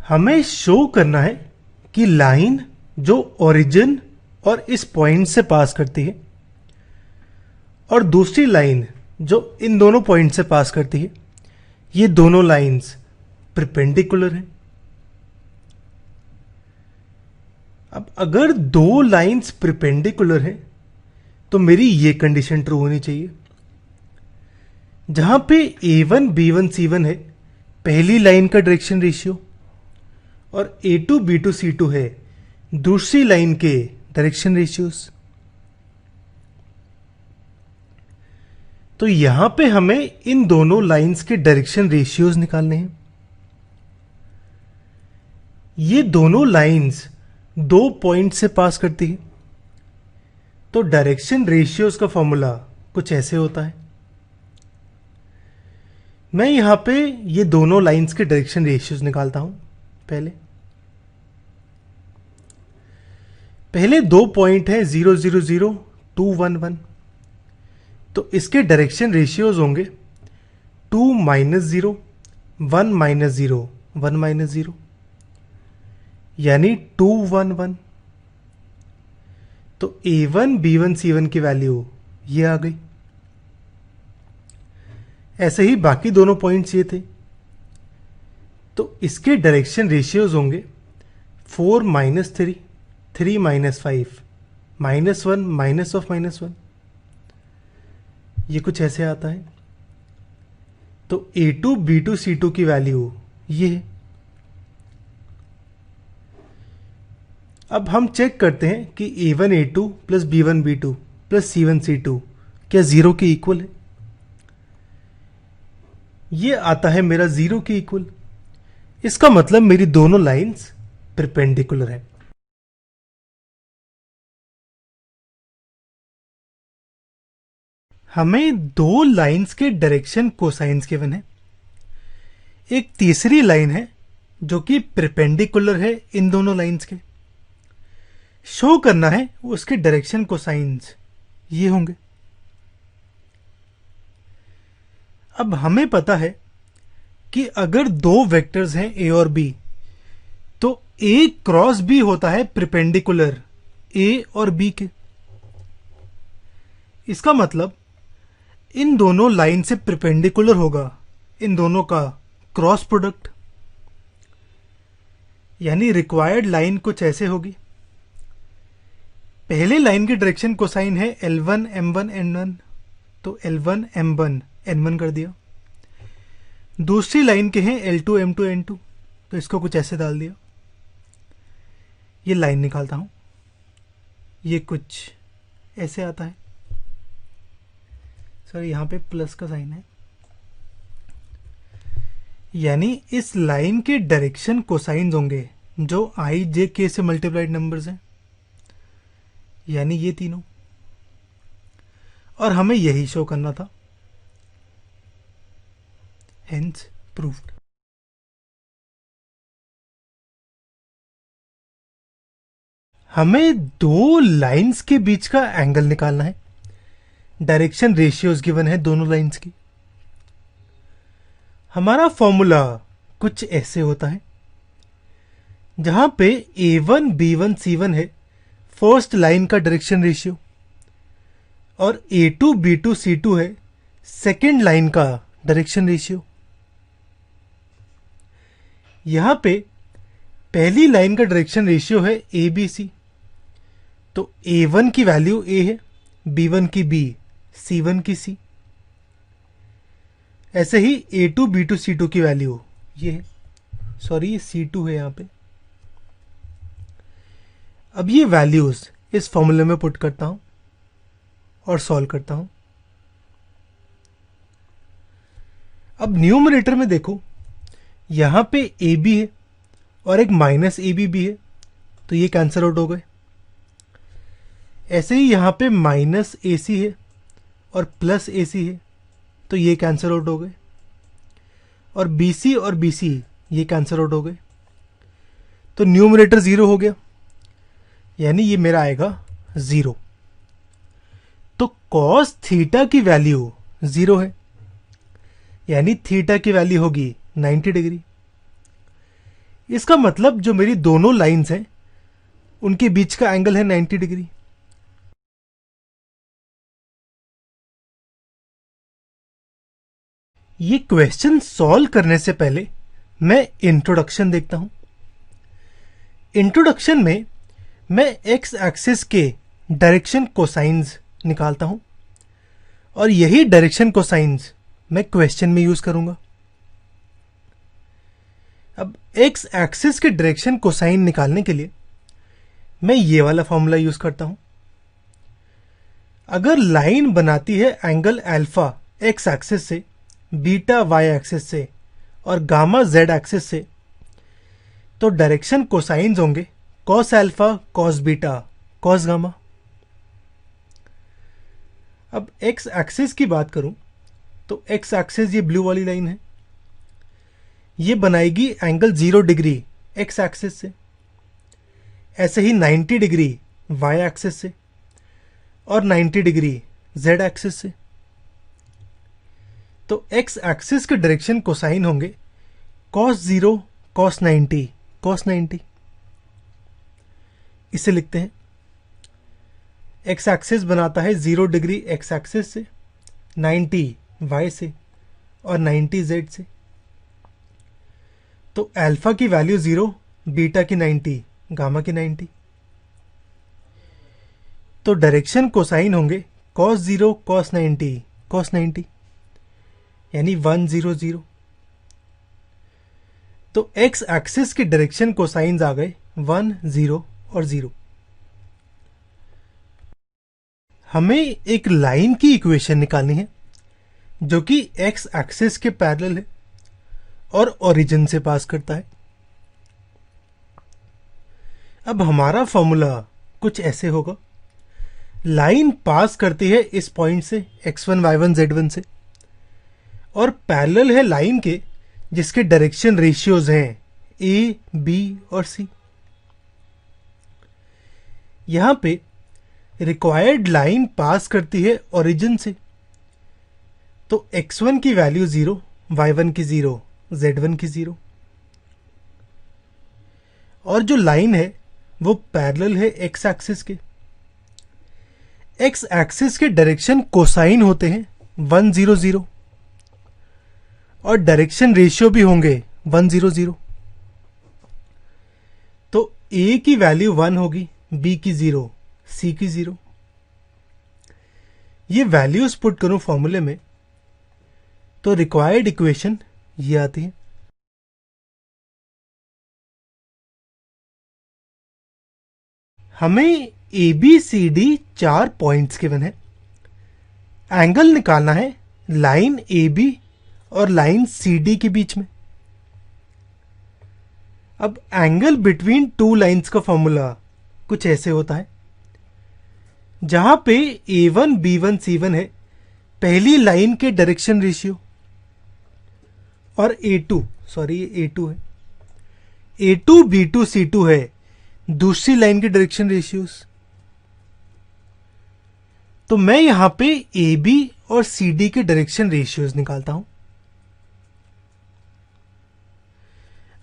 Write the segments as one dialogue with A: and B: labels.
A: हमें शो करना है कि लाइन जो ओरिजिन और इस पॉइंट से पास करती है और दूसरी लाइन जो इन दोनों पॉइंट से पास करती है, ये दोनों लाइंस परपेंडिकुलर हैं। अब अगर दो लाइंस परपेंडिकुलर हैं तो मेरी ये कंडीशन ट्रू होनी चाहिए। जहां पे A1 B1 C1 है पहली लाइन का डायरेक्शन रेशियो और A2 B2 C2 है दूसरी लाइन के डायरेक्शन रेशियोज। तो यहां पे हमें इन दोनों लाइंस के डायरेक्शन रेशियोज निकालने हैं। ये दोनों लाइंस दो पॉइंट से पास करती है, तो डायरेक्शन रेशियोज का फॉर्मूला कुछ ऐसे होता है। मैं यहां पे ये दोनों लाइंस के डायरेक्शन रेशियोज निकालता हूं। पहले दो पॉइंट है 0 0 0 2 1 1, तो इसके डायरेक्शन रेशियोज होंगे 2 -0 1 -0 1 -0, यानी 2 1 1। तो A1 B1 C1 की वैल्यू ये आ गई। ऐसे ही बाकी दोनों पॉइंट्स ये थे, तो इसके डायरेक्शन रेशियोज होंगे 4 -3 3 -5 -1 माइनस ऑफ -1। ये कुछ ऐसे आता है। तो A2 B2 C2 की वैल्यू ये है। अब हम चेक करते हैं कि A1 A2 plus B1 B2 plus C1 C2 क्या जीरो के इक्वल है। ये आता है मेरा जीरो के इक्वल। इसका मतलब मेरी दोनों लाइंस परपेंडिकुलर है। हमें दो लाइंस के डायरेक्शन कोसाइंस गिवन है। एक तीसरी लाइन है जो कि परपेंडिकुलर है इन दोनों लाइंस के। शो करना है उसके डायरेक्शन कोसाइंस ये होंगे। अब हमें पता है कि अगर दो वेक्टर्स हैं ए और बी, तो ए क्रॉस बी होता है परपेंडिकुलर ए और बी के। इसका मतलब इन दोनों लाइन से परपेंडिकुलर होगा इन दोनों का क्रॉस प्रोडक्ट, यानी रिक्वायर्ड लाइन कुछ ऐसे होगी। पहले लाइन की डायरेक्शन कोसाइन है L1 M1 N1, तो L1 M1 N1 कर दिया। दूसरी लाइन के हैं L2 M2 N2, तो इसको कुछ ऐसे डाल दिया। ये लाइन निकालता हूं, ये कुछ ऐसे आता है। सर यहां पे प्लस का साइन है, यानी इस लाइन के डायरेक्शन कोसाइंस होंगे जो I J K से मल्टीप्लाइड नंबर्स हैं, यानी ये तीनों। और हमें यही शो करना था, हेंस प्रूव्ड। हमें दो लाइंस के बीच का एंगल निकालना है। डायरेक्शन रेशियोज गिवन है दोनों लाइंस की। हमारा फॉर्मूला कुछ ऐसे होता है, जहां पे A1 B1 C1 है फर्स्ट लाइन का डायरेक्शन रेशियो और A2 B2 C2 है सेकेंड लाइन का डायरेक्शन रेशियो। यहां पे पहली लाइन का डायरेक्शन रेशियो है ABC, तो A1 की वैल्यू A है, B1 की B, C1 की C। ऐसे ही A2 B2 C2 की वैल्यू ये है, सॉरी ये C2 है यहां पे। अब ये वैल्यूज इस फॉर्मूले में पुट करता हूं और सॉल्व करता हूं। अब न्यूमरेटर में देखो, यहां पे AB है और एक माइनस AB भी है, तो ये कैंसिल आउट हो गए। ऐसे ही यहां पे माइनस AC है और प्लस AC है, तो ये कैंसिल आउट हो गए। और BC और BC ये कैंसिल आउट हो गए, तो न्यूमरेटर जीरो हो गया, यानी ये मेरा आएगा जीरो। तो कॉस थीटा की वैल्यू जीरो है, यानी थीटा की वैल्यू होगी 90 डिग्री। इसका मतलब जो मेरी दोनों लाइंस हैं उनके बीच का एंगल है 90 डिग्री। ये क्वेश्चन सॉल्व करने से पहले मैं इंट्रोडक्शन देखता हूं। इंट्रोडक्शन में मैं एक्स एक्सिस के डायरेक्शन कोसाइंस निकालता हूं और यही डायरेक्शन कोसाइंस मैं क्वेश्चन में यूज करूंगा। अब एक्स एक्सिस के डायरेक्शन कोसाइन निकालने के लिए मैं ये वाला फॉर्मूला यूज करता हूं। अगर लाइन बनाती है एंगल अल्फा एक्स एक्सिस से, बीटा वाई एक्सिस से और गामा जेड एक्सिस से, तो डायरेक्शन कोसाइंस होंगे cos alpha, cos beta, cos gamma. अब एक्स एक्सिस की बात करूं तो एक्स एक्सिस ये ब्लू वाली लाइन है, ये बनाएगी एंगल 0 डिग्री एक्स एक्सिस से, ऐसे ही 90 डिग्री वाई एक्सिस से और 90 डिग्री जेड एक्सिस से। तो एक्स एक्सिस के डायरेक्शन कोसाइन होंगे cos 0, cos 90, cos 90। इसे लिखते हैं, एक्स एक्सिस बनाता है 0 डिग्री एक्स एक्सिस से, 90 वाई से और 90 जेड से। तो अल्फा की वैल्यू 0, बीटा की 90, गामा की 90। तो डायरेक्शन कोसाइन होंगे cos 0, cos 90, cos 90, यानी 1 0 0। तो एक्स एक्सिस के डायरेक्शन कोसाइंस आ गए 1 0 और 0। हमें एक लाइन की इक्वेशन निकालनी है जो कि एक्स एक्सिस के पैरेलल है और ओरिजिन से पास करता है। अब हमारा फॉर्मूला कुछ ऐसे होगा, लाइन पास करती है इस पॉइंट से x1 y1 z1 से और पैरेलल है लाइन के जिसके डायरेक्शन रेशियोज हैं ए, बी और सी। यहां पे रिक्वायर्ड लाइन पास करती है ओरिजिन से, तो x1 की वैल्यू 0, y1 की 0, z1 की 0। और जो लाइन है वो पैरेलल है एक्स एक्सिस के। एक्स एक्सिस के डायरेक्शन कोसाइन होते हैं 1 0 0 और डायरेक्शन रेशियो भी होंगे 1 0 0। तो a की वैल्यू 1 होगी, b की 0, c की 0। ये वैल्यूज पुट करूं फॉर्मूले में तो रिक्वायर्ड इक्वेशन ये आती है। हमें A B C D 4 points given है। एंगल निकालना है लाइन ए बी और लाइन सी डी के बीच में। अब एंगल बिटवीन टू लाइंस का फॉर्मूला कुछ ऐसे होता है, जहां पे A1 B1 C1 है पहली लाइन के डायरेक्शन रेशियो और A2 ये A2 है, A2 B2 C2 है दूसरी लाइन के डायरेक्शन रेशियोज। तो मैं यहां पे ए बी और सी डी के डायरेक्शन रेशियोज निकालता हूं।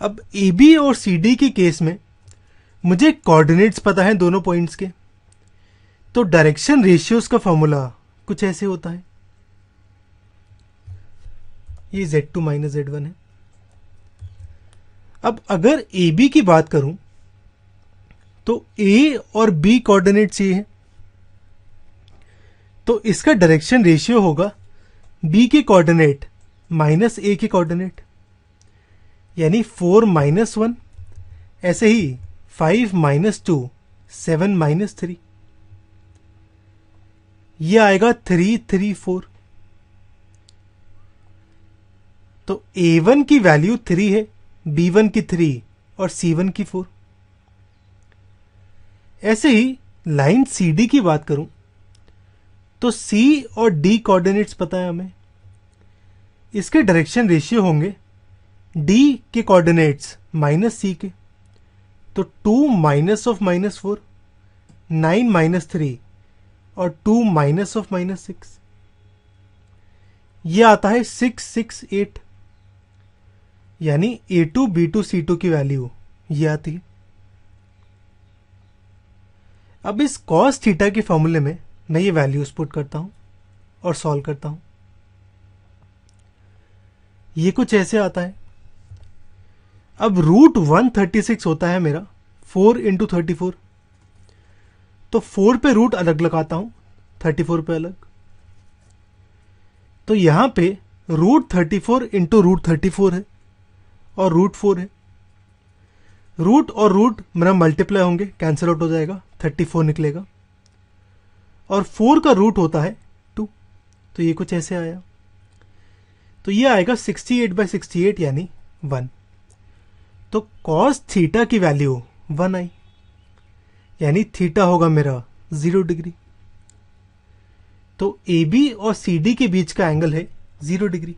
A: अब ए बी और सी डी के केस में मुझे कोऑर्डिनेट्स पता है दोनों पॉइंट्स के, तो डायरेक्शन रेशियोज का फॉर्मूला कुछ ऐसे होता है, ये Z2 माइनस Z1 है। अब अगर ए बी की बात करूं तो ए और बी कोऑर्डिनेट्स ये हैं, तो इसका डायरेक्शन रेशियो होगा बी के कोऑर्डिनेट माइनस ए के कोऑर्डिनेट, यानी 4 माइनस 1, ऐसे ही 5 माइनस 2, 7 माइनस 3, ये आएगा 3 3 4। तो A1 की वैल्यू 3 है, B1 की 3 और C1 की 4। ऐसे ही लाइन CD की बात करूं तो C और D कोऑर्डिनेट्स पता है हमें, इसके डायरेक्शन रेशियो होंगे D के कोऑर्डिनेट्स माइनस C के, तो 2 माइनस ऑफ माइनस 4, 9 माइनस 3 और 2 माइनस ऑफ माइनस 6, ये आता है 6 6 8, यानी A2 B2 C2 की वैल्यू ये आती है। अब इस कॉस थीटा के फॉर्मूले में मैं ये वैल्यूज पुट करता हूं और सॉल्व करता हूं। ये कुछ ऐसे आता है। अब रूट 136 होता है मेरा 4 इंटू 34, तो 4 पे रूट अलग लगाता हूं, 34 पे अलग। तो यहां पे रूट 34 इंटू रूट 34 है और रूट 4 है। रूट और रूट मेरा मल्टीप्लाई होंगे, कैंसिल आउट हो जाएगा, 34 निकलेगा। और 4 का रूट होता है 2, तो ये कुछ ऐसे आया। तो ये आएगा 68/68 यानी 1। तो कॉस थीटा की वैल्यू 1 आई, यानी थीटा होगा मेरा 0 डिग्री। तो ए बी और सी डी के बीच का एंगल है 0 डिग्री।